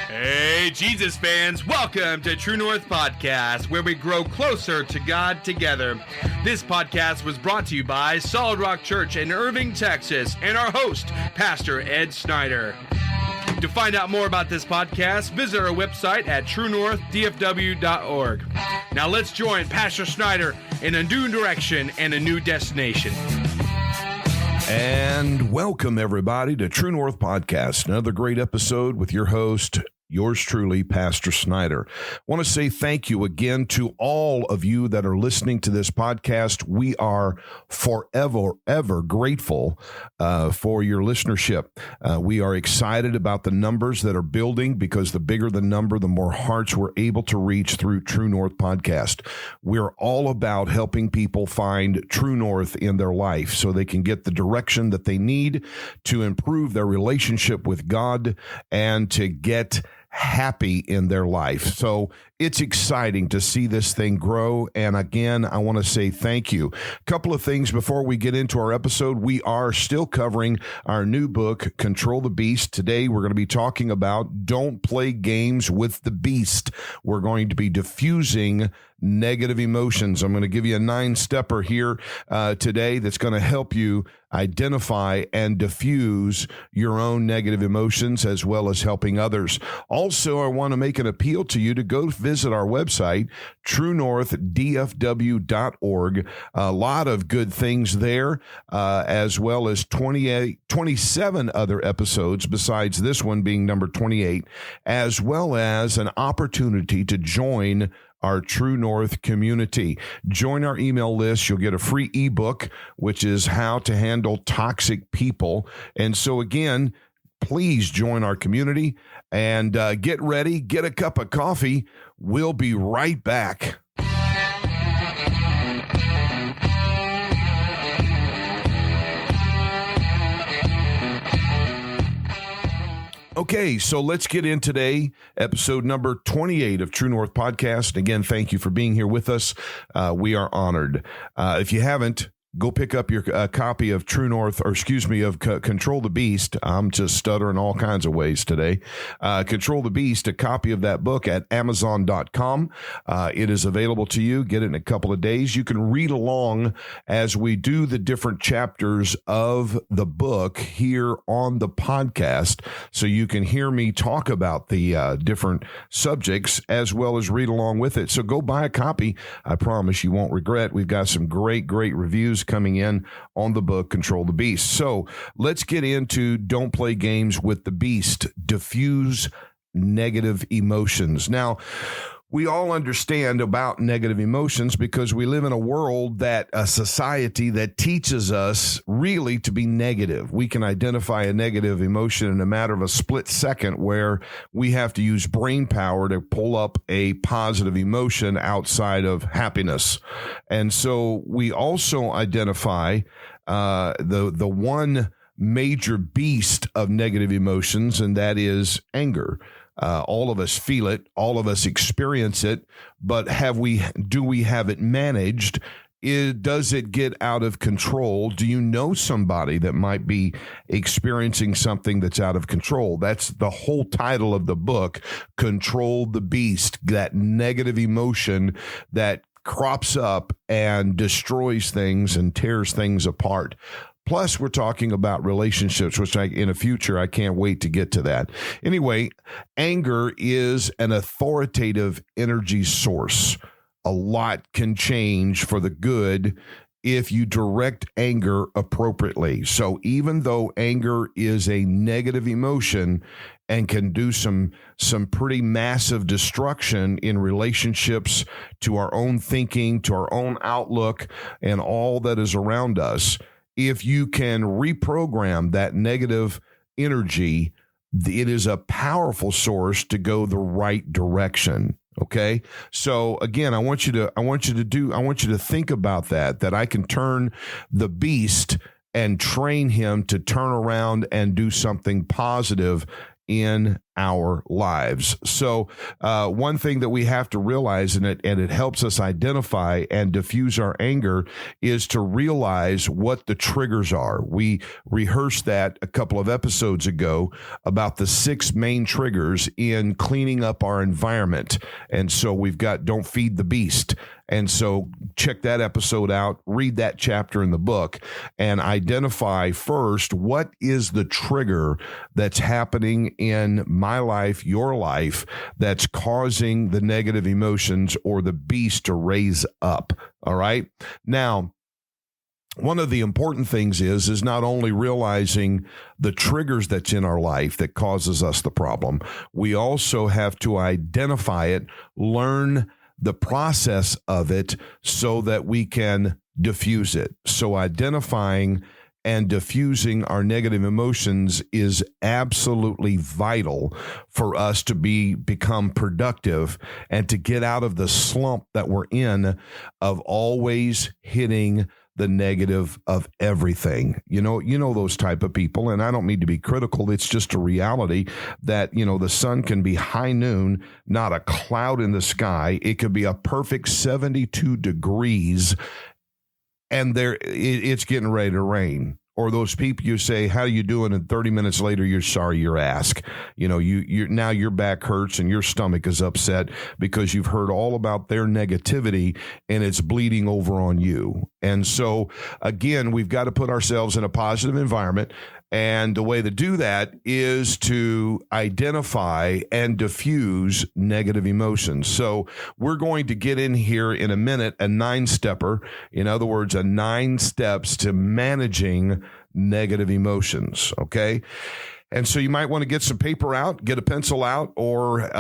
Hey, Jesus fans, welcome to True North Podcast, where we grow closer to God together. This podcast was brought to you by Solid Rock Church in Irving, Texas, and our host, Pastor Ed Snyder. To find out more about this podcast, visit our website at truenorthdfw.org. Now let's join Pastor Snyder in a new direction and a new destination. And welcome, everybody, to True North Podcast, another great episode with your host, yours truly, Pastor Snyder. I want to say thank you again to all of you that are listening to this podcast. We are ever grateful for your listenership. We are excited about the numbers that are building, because the bigger the number, the more hearts we're able to reach through True North Podcast. We're all about helping people find True North in their life so they can get the direction that they need to improve their relationship with God and to get happy in their life. So it's exciting to see this thing grow. And again, I want to say thank you. A couple of things before we get into our episode. We are still covering our new book, Control the Beast. Today, we're going to be talking about don't play games with the beast. We're going to be diffusing negative emotions. I'm going to give you a 9-stepper here today that's going to help you identify and diffuse your own negative emotions, as well as helping others. Also, I want to make an appeal to you to go visit our website, truenorthdfw.org. A lot of good things there, as well as 27 other episodes besides this one being number 28, as well as an opportunity to join our True North community. Join our email list. You'll get a free ebook, which is how to handle toxic people. And so again, please join our community and get ready, get a cup of coffee. We'll be right back. Okay, so let's get in today, episode number 28 of True North Podcast. Again, thank you for being here with us. We are honored. If you haven't, go pick up your copy of Control the Beast. I'm just stuttering all kinds of ways today. Control the Beast, a copy of that book at Amazon.com. It is available to you. Get it in a couple of days. You can read along as we do the different chapters of the book here on the podcast, so you can hear me talk about the different subjects as well as read along with it. So go buy a copy. I promise you won't regret. We've got some great reviews coming in on the book, Control the Beast. So let's get into don't play games with the beast. Diffuse negative emotions. Now, we all understand about negative emotions because we live in a society that teaches us really to be negative. We can identify a negative emotion in a matter of a split second, where we have to use brain power to pull up a positive emotion outside of happiness. And so we also identify the one major beast of negative emotions, and that is anger. All of us feel it, all of us experience it, but do we have it managed? Does it get out of control? Do you know somebody that might be experiencing something that's out of control? That's the whole title of the book, Control the Beast, that negative emotion that crops up and destroys things and tears things apart. Plus, we're talking about relationships, which in the future, I can't wait to get to that. Anyway, anger is an authoritative energy source. A lot can change for the good if you direct anger appropriately. So even though anger is a negative emotion and can do some pretty massive destruction in relationships, to our own thinking, to our own outlook, and all that is around us, if you can reprogram that negative energy, it is a powerful source to go the right direction. Okay. So again, I want you to think about that I can turn the beast and train him to turn around and do something positive in our lives. So one thing that we have to realize, and it helps us identify and diffuse our anger, is to realize what the triggers are. We rehearsed that a couple of episodes ago about the 6 main triggers in cleaning up our environment. And so we've got Don't Feed the Beast. And so check that episode out, read that chapter in the book, and identify first what is the trigger that's happening in my life, your life, that's causing the negative emotions or the beast to raise up. All right. Now, one of the important things is not only realizing the triggers that's in our life that causes us the problem, we also have to identify it, learn the process of it so that we can diffuse it. So identifying and diffusing our negative emotions is absolutely vital for us to become productive and to get out of the slump that we're in of always hitting the negative of everything. You know those type of people, and I don't mean to be critical. It's just a reality that, the sun can be high noon, not a cloud in the sky. It could be a perfect 72 degrees, and it's getting ready to rain. Or those people you say, how you doing? And 30 minutes later, you're sorry you asked. You now your back hurts and your stomach is upset because you've heard all about their negativity and it's bleeding over on you. And so, again, we've got to put ourselves in a positive environment. And the way to do that is to identify and diffuse negative emotions. So we're going to get in here in a minute, a 9-stepper. In other words, a 9 steps to managing negative emotions. Okay. And so you might want to get some paper out, get a pencil out, or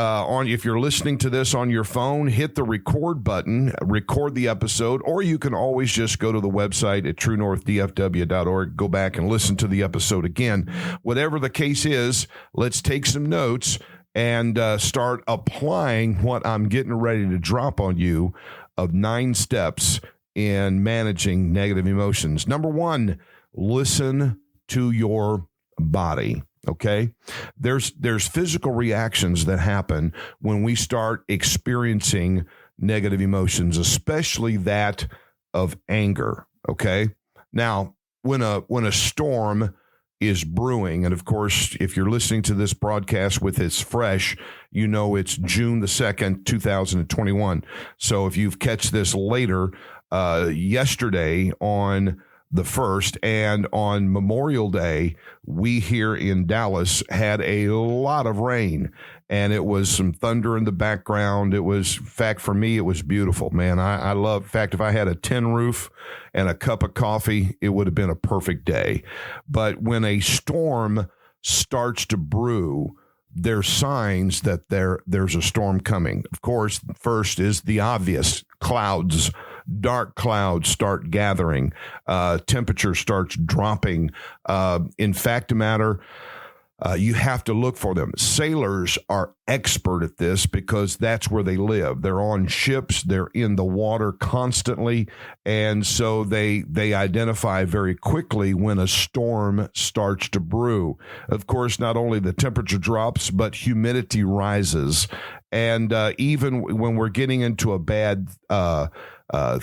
if you're listening to this on your phone, hit the record button, record the episode, or you can always just go to the website at truenorthdfw.org, go back and listen to the episode again. Whatever the case is, let's take some notes and start applying what I'm getting ready to drop on you of 9 steps in managing negative emotions. Number 1, listen to your body. Okay, there's physical reactions that happen when we start experiencing negative emotions, especially that of anger. Okay, now when a storm is brewing, and of course, if you're listening to this broadcast with it's fresh, it's June the 2nd, 2021. So if you've catch this later, yesterday on the 1st, and on Memorial Day, we here in Dallas had a lot of rain, and it was some thunder in the background. It was, in fact, for me, it was beautiful, man. I love, in fact, if I had a tin roof and a cup of coffee, it would have been a perfect day. But when a storm starts to brew, there's signs that there's a storm coming. Of course, first is the obvious: clouds. Dark clouds start gathering, temperature starts dropping. In fact, the matter, you have to look for them. Sailors are expert at this because that's where they live. They're on ships, they're in the water constantly, and so they identify very quickly when a storm starts to brew. Of course, not only the temperature drops, but humidity rises, and even when we're getting into a bad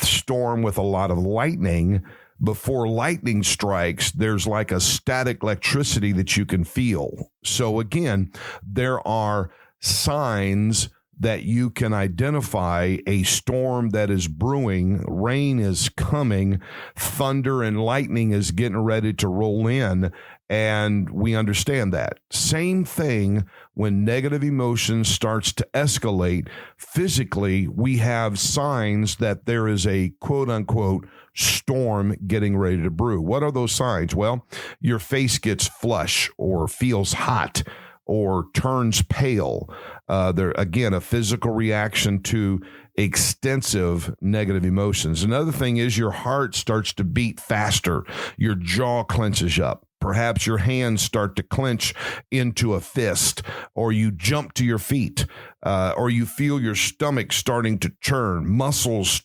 storm with a lot of lightning, before lightning strikes, there's like a static electricity that you can feel. So again, there are signs that you can identify a storm that is brewing, rain is coming, thunder and lightning is getting ready to roll in, and we understand that. Same thing when negative emotion starts to escalate. Physically, we have signs that there is a quote-unquote storm getting ready to brew. What are those signs? Well, your face gets flush or feels hot or turns pale. There again, a physical reaction to extensive negative emotions. Another thing is your heart starts to beat faster. Your jaw clenches up. Perhaps your hands start to clench into a fist, or you jump to your feet, or you feel your stomach starting to churn. Muscles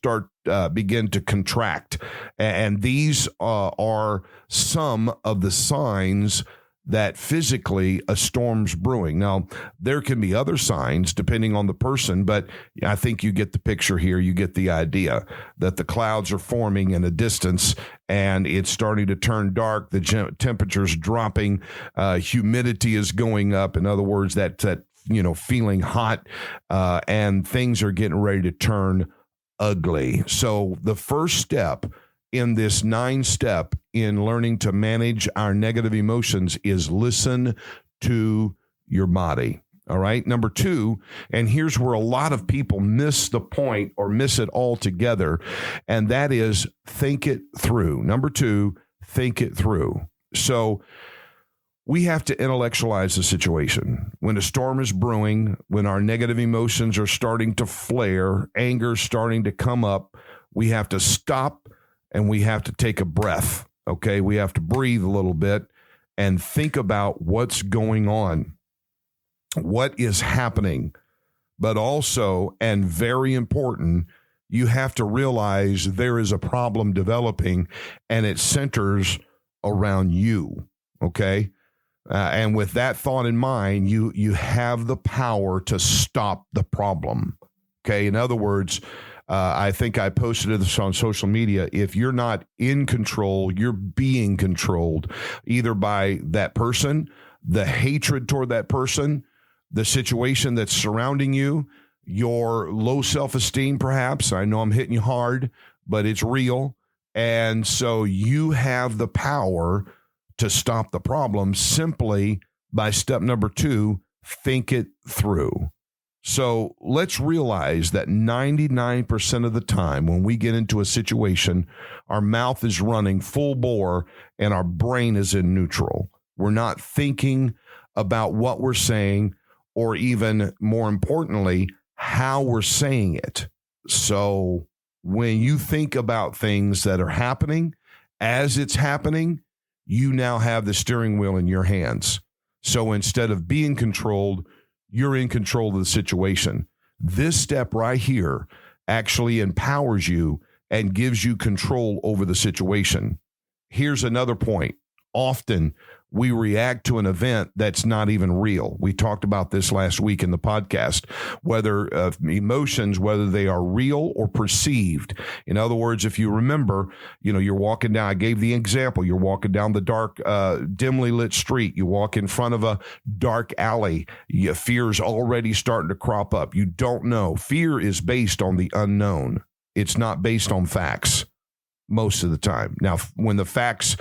begin to contract. And these are some of the signs that physically a storm's brewing. Now, there can be other signs depending on the person, but I think you get the picture here. You get the idea that the clouds are forming in a distance and it's starting to turn dark. The temperature's dropping. Humidity is going up. In other words, that feeling hot, and things are getting ready to turn ugly. So the first step in this 9-step in learning to manage our negative emotions is listen to your body. All right. Number 2, and here's where a lot of people miss the point or miss it altogether, and that is think it through. Number 2, think it through. So we have to intellectualize the situation. When a storm is brewing, when our negative emotions are starting to flare, anger starting to come up, we have to stop and we have to take a breath. Okay, we have to breathe a little bit and think about what's going on, what is happening. But also, and very important, you have to realize there is a problem developing and it centers around you. Okay. And with that thought in mind, you have the power to stop the problem. Okay. In other words, I think I posted this on social media. If you're not in control, you're being controlled either by that person, the hatred toward that person, the situation that's surrounding you, your low self-esteem, perhaps. I know I'm hitting you hard, but it's real. And so you have the power to stop the problem simply by step number 2, think it through. So let's realize that 99% of the time when we get into a situation, our mouth is running full bore and our brain is in neutral. We're not thinking about what we're saying or even more importantly, how we're saying it. So when you think about things that are happening as it's happening, you now have the steering wheel in your hands. So instead of being controlled, you're in control of the situation. This step right here actually empowers you and gives you control over the situation. Here's another point. Often we react to an event that's not even real. We talked about this last week in the podcast, whether emotions, whether they are real or perceived. In other words, if you remember, you're walking down, I gave the example, you're walking down the dark, dimly lit street. You walk in front of a dark alley. Your fear's already starting to crop up. You don't know. Fear is based on the unknown. It's not based on facts most of the time. Now, when the facts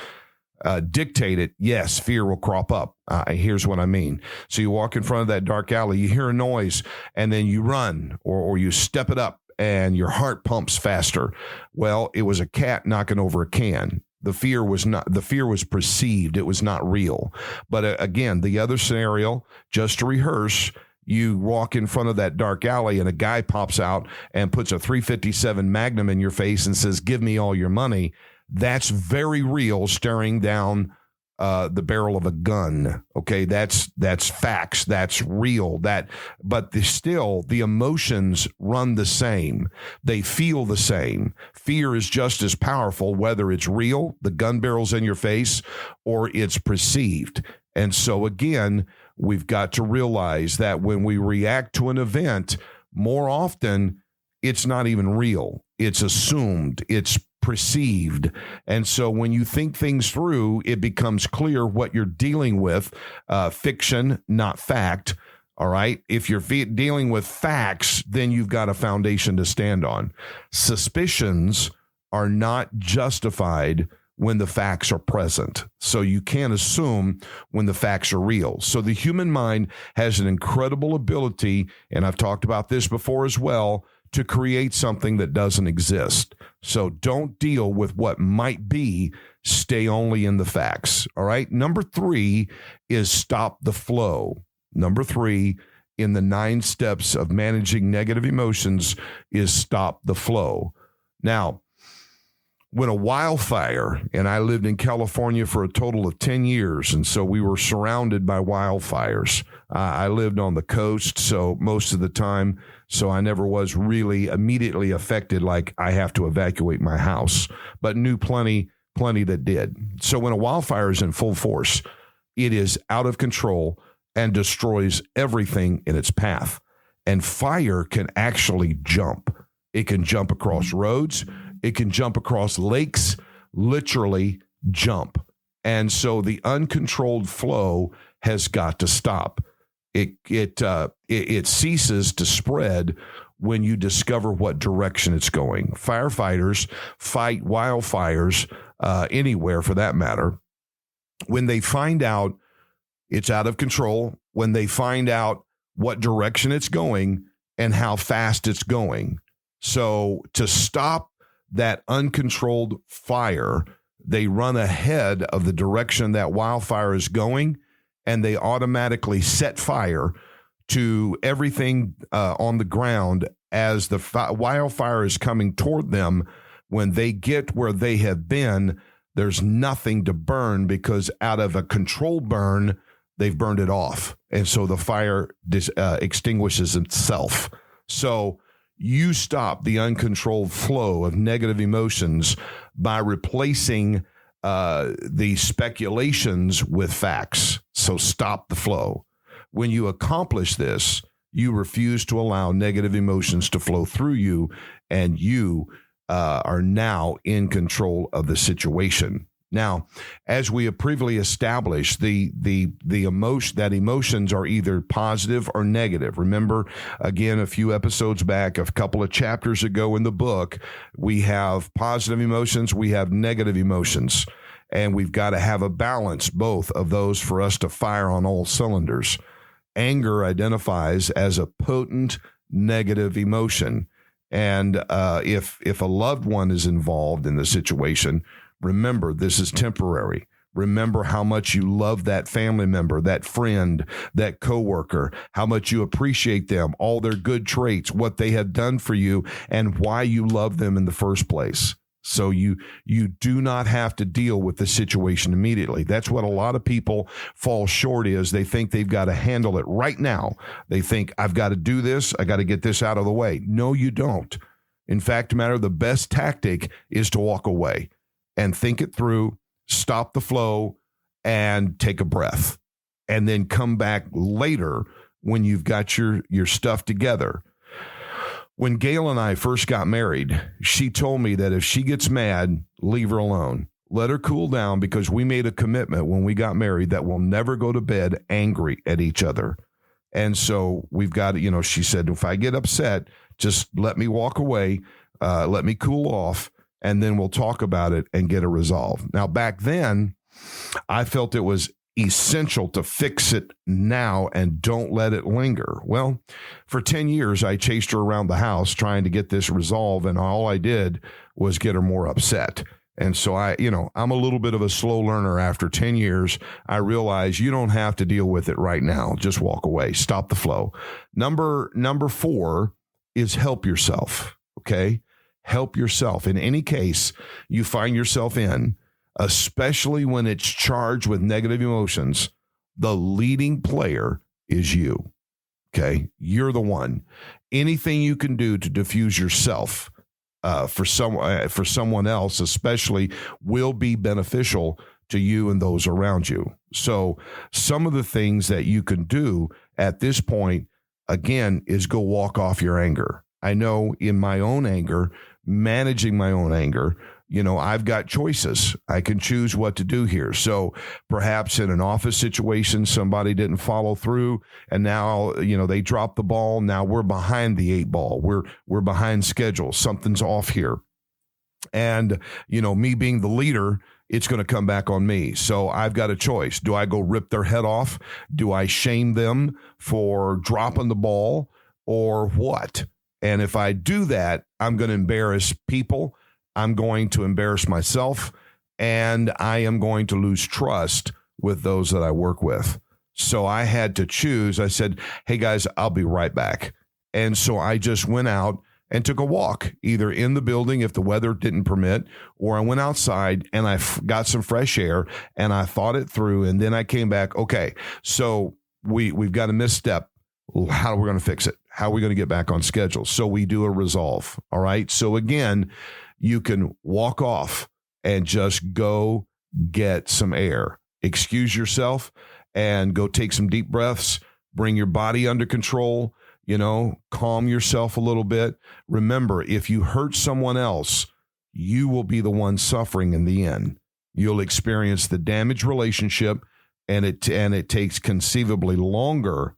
dictate it, yes, fear will crop up. Here's what I mean. So you walk in front of that dark alley, you hear a noise, and then you run or you step it up and your heart pumps faster. Well, it was a cat knocking over a can. The fear was perceived. It was not real. But again, the other scenario, just to rehearse, you walk in front of that dark alley and a guy pops out and puts a .357 Magnum in your face and says, "Give me all your money." That's very real, staring down the barrel of a gun. Okay, that's facts. That's real. But still, the emotions run the same. They feel the same. Fear is just as powerful, whether it's real, the gun barrel's in your face, or it's perceived. And so again, we've got to realize that when we react to an event, more often it's not even real. It's assumed. It's perceived. And so when you think things through, it becomes clear what you're dealing with, fiction, not fact. All right. If you're dealing with facts, then you've got a foundation to stand on. Suspicions are not justified when the facts are present. So you can't assume when the facts are real. So the human mind has an incredible ability, and I've talked about this before as well, to create something that doesn't exist. So don't deal with what might be. Stay only in the facts. All right. Number 3 is stop the flow. Number 3 in the 9 steps of managing negative emotions is stop the flow. Now, when a wildfire, and I lived in California for a total of 10 years, and so we were surrounded by wildfires. I lived on the coast, so most of the time, so I never was really immediately affected like I have to evacuate my house, but knew plenty that did. So when a wildfire is in full force, it is out of control and destroys everything in its path. And fire can actually jump. It can jump across roads. It can jump across lakes, literally jump. And so the uncontrolled flow has got to stop. It ceases to spread when you discover what direction it's going. Firefighters fight wildfires anywhere for that matter. When they find out it's out of control, when they find out what direction it's going and how fast it's going. So to stop that uncontrolled fire, they run ahead of the direction that wildfire is going, and they automatically set fire to everything on the ground as the wildfire is coming toward them. When they get where they have been, there's nothing to burn because out of a controlled burn, they've burned it off. And so the fire extinguishes itself. So you stop the uncontrolled flow of negative emotions by replacing the speculations with facts. So stop the flow. When you accomplish this, you refuse to allow negative emotions to flow through you, and you are now in control of the situation. Now, as we have previously established, the emotion that emotions are either positive or negative. Remember, again, a few episodes back, a couple of chapters ago in the book, we have positive emotions, we have negative emotions, and we've got to have a balance, both of those, for us to fire on all cylinders. Anger identifies as a potent negative emotion, and if a loved one is involved in the situation, remember, this is temporary. Remember how much you love that family member, that friend, that coworker, how much you appreciate them, all their good traits, what they have done for you, and why you love them in the first place. So you do not have to deal with the situation immediately. That's what a lot of people fall short is. They think they've got to handle it right now. They think, I've got to do this. I got to get this out of the way. No, you don't. In fact, the best tactic is to walk away and think it through, stop the flow, and take a breath, and then come back later when you've got your stuff together. When Gail and I first got married, she told me that if she gets mad, leave her alone. Let her cool down, because we made a commitment when we got married that we'll never go to bed angry at each other. And so we've got to, she said, if I get upset, just let me walk away, let me cool off, and then we'll talk about it and get it resolved. Now, back then, I felt it was essential to fix it now and don't let it linger. Well, for 10 years, I chased her around the house trying to get this resolved, and all I did was get her more upset. And so I'm a little bit of a slow learner. After 10 years, I realized you don't have to deal with it right now. Just walk away. Stop the flow. Number 4 is help yourself. Okay? Help yourself. In any case you find yourself in, especially when it's charged with negative emotions, the leading player is you. Okay? You're the one. Anything you can do to diffuse yourself for someone else, especially, will be beneficial to you and those around you. So some of the things that you can do at this point, again, is go walk off your anger. I know in my own anger, managing my own anger, I've got choices. I can choose what to do here. So perhaps in an office situation, somebody didn't follow through, and now, they dropped the ball. Now we're behind the 8 ball. We're behind schedule. Something's off here. And, me being the leader, it's going to come back on me. So I've got a choice. Do I go rip their head off? Do I shame them for dropping the ball, or what? And if I do that, I'm going to embarrass people. I'm going to embarrass myself, and I am going to lose trust with those that I work with. So I had to choose. I said, hey, guys, I'll be right back. And so I just went out and took a walk, either in the building if the weather didn't permit, or I went outside and I got some fresh air and I thought it through. And then I came back. Okay, so we've got a misstep. How are we going to fix it? How are we going to get back on schedule? So we do a resolve. All right. So again, you can walk off and just go get some air. excuse yourself and go take some deep breaths, bring your body under control, calm yourself a little bit. Remember, if you hurt someone else, you will be the one suffering in the end. You'll experience the damaged relationship, and it takes conceivably longer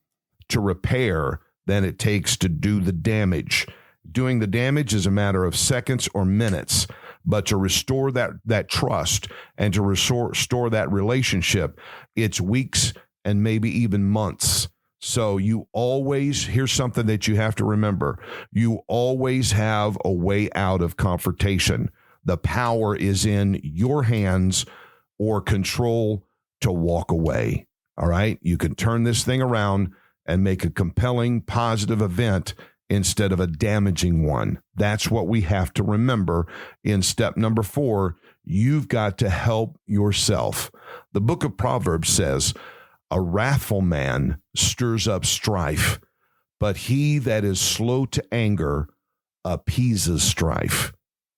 to repair than it takes to do the damage. Doing the damage is a matter of seconds or minutes, but to restore that trust and to restore that relationship, it's weeks and maybe even months. So here's something that you have to remember. You always have a way out of confrontation. The power is in your hands or control to walk away. All right. You can turn this thing around and make a compelling, positive event instead of a damaging one. That's what we have to remember in step number 4. You've got to help yourself. The book of Proverbs says, a wrathful man stirs up strife, but he that is slow to anger appeases strife.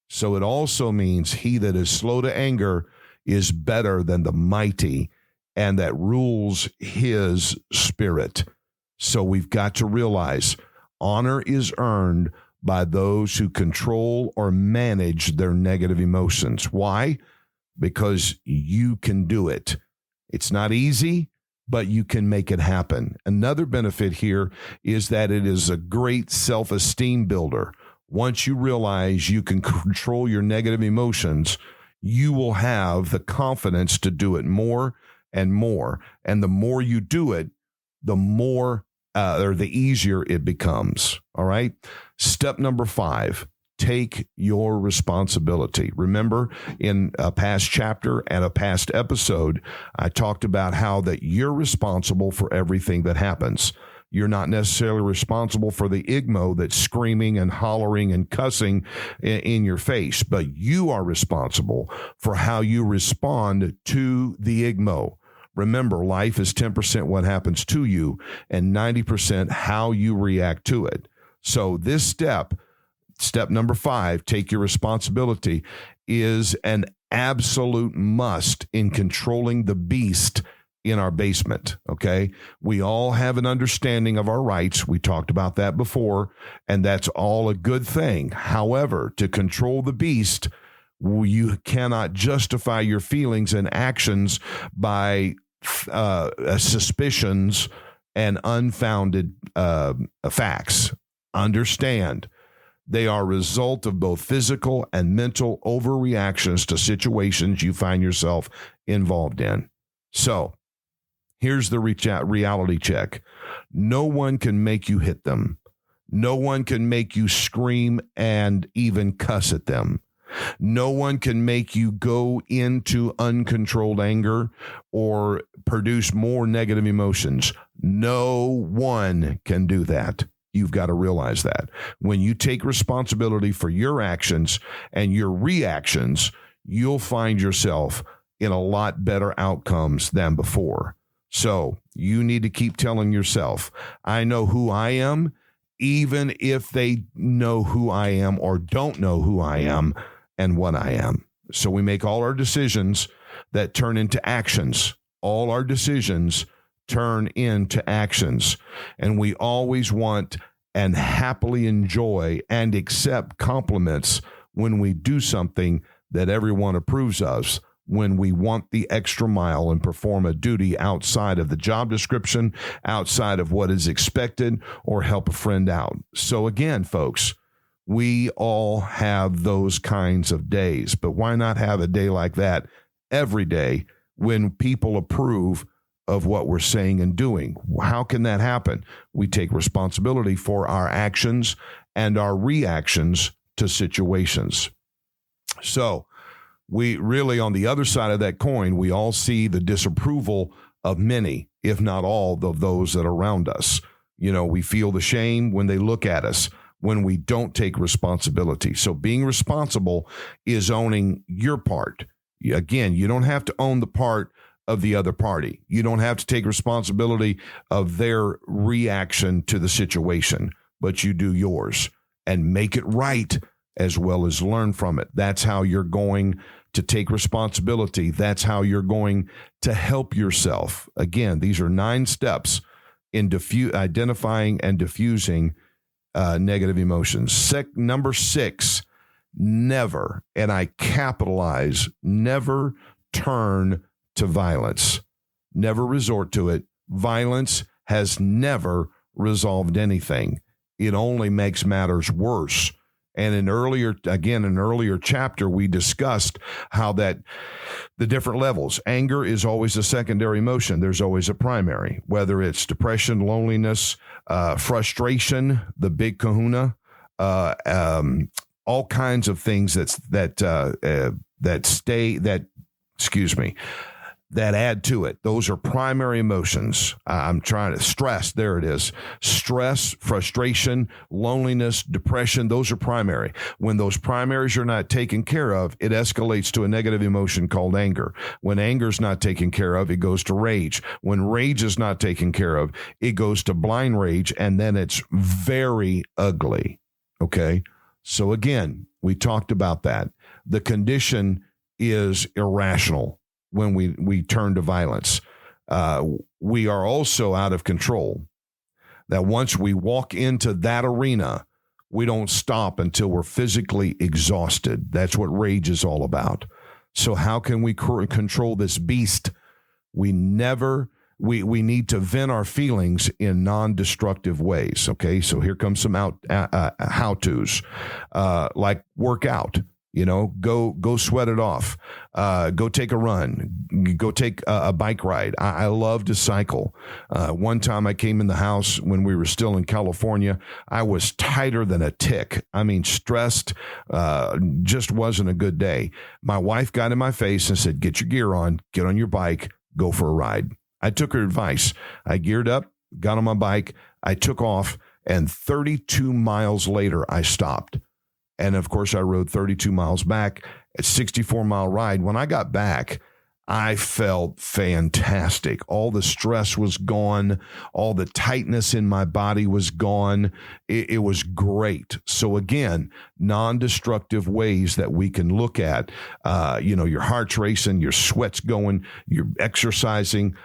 So it also means he that is slow to anger is better than the mighty, and that rules his spirit. So we've got to realize honor is earned by those who control or manage their negative emotions. Why? Because you can do it. It's not easy, but you can make it happen. Another benefit here is that it is a great self-esteem builder. Once you realize you can control your negative emotions, you will have the confidence to do it more and more. And the more you do it, the more or the easier it becomes. All right. Step number 5, take your responsibility. Remember, in a past chapter and a past episode, I talked about how that you're responsible for everything that happens. You're not necessarily responsible for the igmo that's screaming and hollering and cussing in your face, but you are responsible for how you respond to the igmo. Remember, life is 10% what happens to you and 90% how you react to it. So this step number 5, take your responsibility, is an absolute must in controlling the beast in our basement, okay? We all have an understanding of our rights. We talked about that before, and that's all a good thing. However, to control the beast, you cannot justify your feelings and actions by suspicions and unfounded facts. Understand, they are a result of both physical and mental overreactions to situations you find yourself involved in. So, here's the reality check. No one can make you hit them. No one can make you scream and even cuss at them. No one can make you go into uncontrolled anger or produce more negative emotions. No one can do that. You've got to realize that. When you take responsibility for your actions and your reactions, you'll find yourself in a lot better outcomes than before. So you need to keep telling yourself, I know who I am, even if they know who I am or don't know who I am and what I am. So we make all our decisions that turn into actions. All our decisions turn into actions. And we always want and happily enjoy and accept compliments when we do something that everyone approves of. When we want the extra mile and perform a duty outside of the job description, outside of what is expected, or help a friend out. So again, folks, we all have those kinds of days, but why not have a day like that every day when people approve of what we're saying and doing? How can that happen? We take responsibility for our actions and our reactions to situations. So, we really, on the other side of that coin, we all see the disapproval of many, if not all, of those that are around us. We feel the shame when they look at us, when we don't take responsibility. So being responsible is owning your part. Again, you don't have to own the part of the other party. You don't have to take responsibility of their reaction to the situation, but you do yours and make it right as well as learn from it. That's how you're going to take responsibility. That's how you're going to help yourself. Again, these are 9 steps in identifying and diffusing negative emotions. Number 6, never, and I capitalize, never turn to violence. Never resort to it. Violence has never resolved anything. It only makes matters worse. And in an earlier chapter, we discussed how that the different levels. Anger is always a secondary emotion. There's always a primary, whether it's depression, loneliness, frustration, the big kahuna, all kinds of things that add to it. Those are primary emotions. I'm trying to stress. There it is. Stress, frustration, loneliness, depression. Those are primary. When those primaries are not taken care of, it escalates to a negative emotion called anger. When anger is not taken care of, it goes to rage. When rage is not taken care of, it goes to blind rage, and then it's very ugly. Okay? So again, we talked about that. The condition is irrational when we turn to violence. We are also out of control. That once we walk into that arena, we don't stop until we're physically exhausted. That's what rage is all about. So how can we control this beast? We need to vent our feelings in non-destructive ways. Okay, so here comes some how-tos, like work out. Go sweat it off. Go take a run. Go take a bike ride. I love to cycle. One time I came in the house when we were still in California. I was tighter than a tick. I mean, stressed. Just wasn't a good day. My wife got in my face and said, "Get your gear on, get on your bike, go for a ride." I took her advice. I geared up, got on my bike, I took off, and 32 miles later, I stopped. And of course, I rode 32 miles back, a 64-mile ride. When I got back, I felt fantastic. All the stress was gone. All the tightness in my body was gone. It was great. So again, non-destructive ways that we can look at, your heart's racing, your sweat's going, you're exercising,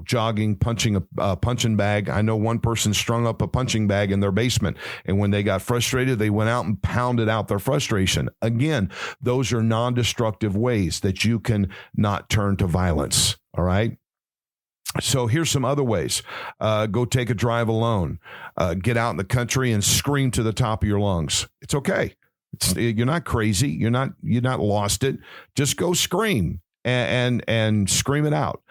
jogging, punching a punching bag. I know one person strung up a punching bag in their basement, and when they got frustrated, they went out and pounded out their frustration. Again, those are non-destructive ways that you can not turn to violence. All right. So here's some other ways. Go take a drive alone. Get out in the country and scream to the top of your lungs. It's okay. You're not crazy. You're not lost it. Just go scream and scream it out.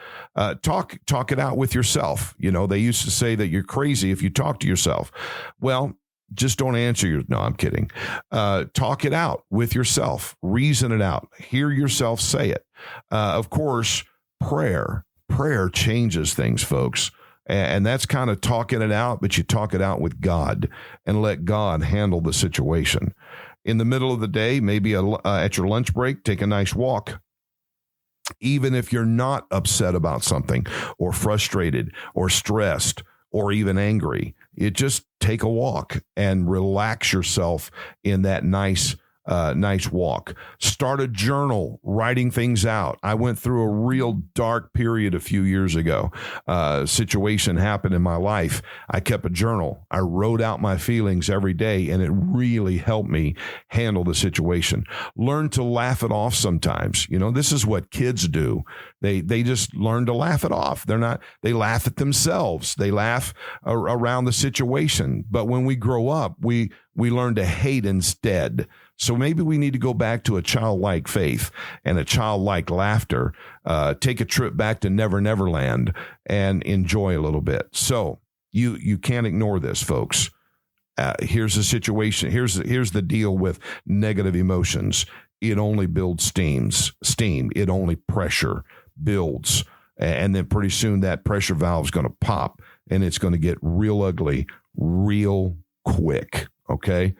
Talk it out with yourself. They used to say that you're crazy if you talk to yourself. Well, just don't answer no, I'm kidding. Talk it out with yourself. Reason it out. Hear yourself say it. Of course, prayer changes things, folks. And that's kind of talking it out, but you talk it out with God and let God handle the situation. In the middle of the day, maybe at your lunch break, take a nice walk. Even if you're not upset about something or frustrated or stressed or even angry, you just take a walk and relax yourself in that nice walk. Start a journal, writing things out. I went through a real dark period a few years ago. Situation happened in my life. I kept a journal. I wrote out my feelings every day, and it really helped me handle the situation. Learn to laugh it off sometimes. This is what kids do. They just learn to laugh it off. They laugh at themselves. They laugh around the situation. But when we grow up, we learn to hate instead. So maybe we need to go back to a childlike faith and a childlike laughter, take a trip back to Never Never Land and enjoy a little bit. So you can't ignore this, folks. Here's the situation. Here's the deal with negative emotions. It only builds steam. It only pressure builds. And then pretty soon that pressure valve is going to pop and it's going to get real ugly real quick. Okay.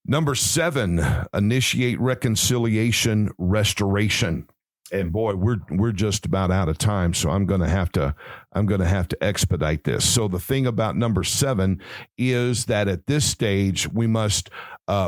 Number 7, initiate reconciliation, restoration. And boy, we're just about out of time, so I'm going to have to I'm going to have to expedite this. So the thing about number 7 is that at this stage, we must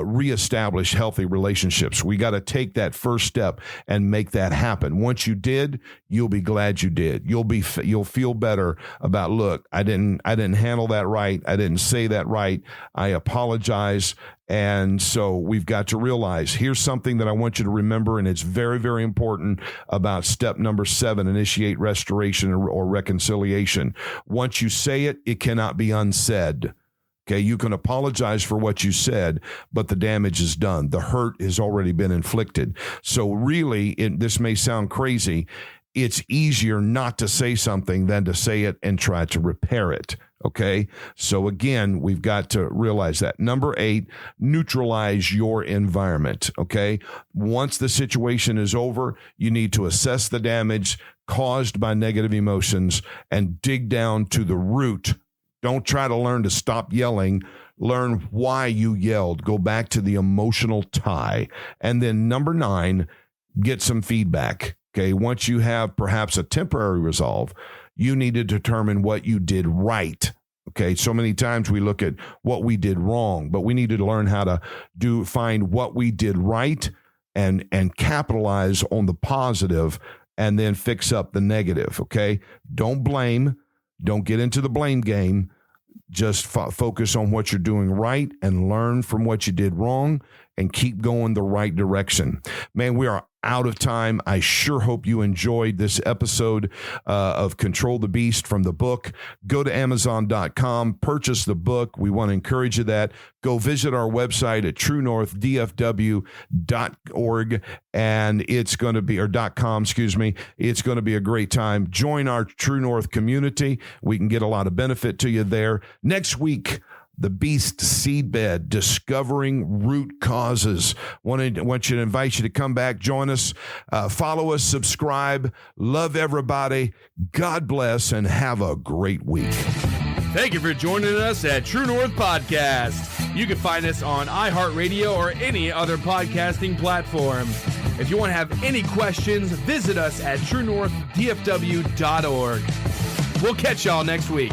reestablish healthy relationships. We got to take that first step and make that happen. Once you did, you'll be glad you did. You'll feel better about, look, I didn't handle that right. I didn't say that right. I apologize. And so we've got to realize, here's something that I want you to remember, and it's very, very important about step number 7, initiate restoration or reconciliation. Once you say it, it cannot be unsaid. Okay, you can apologize for what you said, but the damage is done. The hurt has already been inflicted. So really, this may sound crazy. It's easier not to say something than to say it and try to repair it. Okay, so again, we've got to realize that. Number 8, neutralize your environment. Okay, once the situation is over, you need to assess the damage caused by negative emotions and dig down to the root. Don't try to learn to stop yelling. Learn why you yelled. Go back to the emotional tie. And then number 9, get some feedback. Okay, once you have perhaps a temporary resolve, you need to determine what you did right. Okay, so many times we look at what we did wrong, but we need to learn how to find what we did right and capitalize on the positive and then fix up the negative. Okay, don't blame. Don't get into the blame game. Just focus on what you're doing right and learn from what you did wrong and keep going the right direction. Man, we are out of time. I sure hope you enjoyed this episode of Control the Beast from the book. Go to Amazon.com, purchase the book. We want to encourage you that. Go visit our website at truenorthdfw.org, and it's going to be, or .com, excuse me. It's going to be a great time. Join our True North community. We can get a lot of benefit to you there. Next week, the Beast Seedbed, Discovering Root Causes. Want you to invite you to come back, join us, follow us, subscribe. Love everybody. God bless, and have a great week. Thank you for joining us at True North Podcast. You can find us on iHeartRadio or any other podcasting platform. If you want to have any questions, visit us at truenorthdfw.org. We'll catch y'all next week.